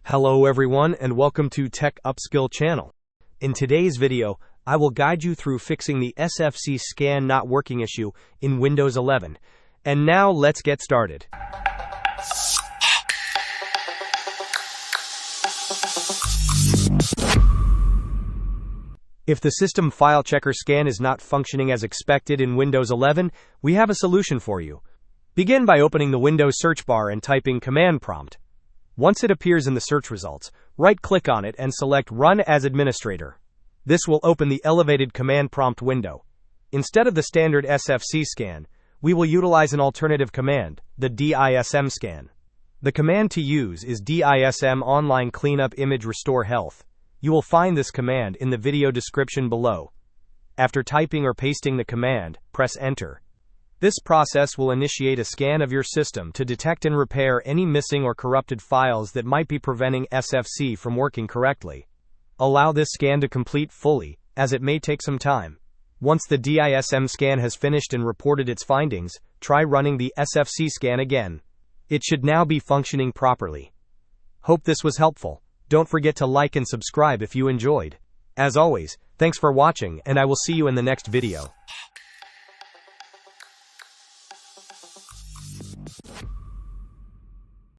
Hello everyone and welcome to Tech Upskill channel. In today's video, I will guide you through fixing the SFC scan not working issue in Windows 11. And now let's get started. If the System File Checker scan is not functioning as expected in Windows 11, we have a solution for you. Begin by opening the Windows search bar and typing Command Prompt. Once it appears in the search results, right-click on it and select Run as Administrator. This will open the elevated command prompt window. Instead of the standard SFC scan, we will utilize an alternative command, the DISM scan. The command to use is DISM Online Cleanup Image RestoreHealth. You will find this command in the video description below. After typing or pasting the command, press Enter. This process will initiate a scan of your system to detect and repair any missing or corrupted files that might be preventing SFC from working correctly. Allow this scan to complete fully, as it may take some time. Once the DISM scan has finished and reported its findings, try running the SFC scan again. It should now be functioning properly. Hope this was helpful. Don't forget to like and subscribe if you enjoyed. As always, thanks for watching and I will see you in the next video.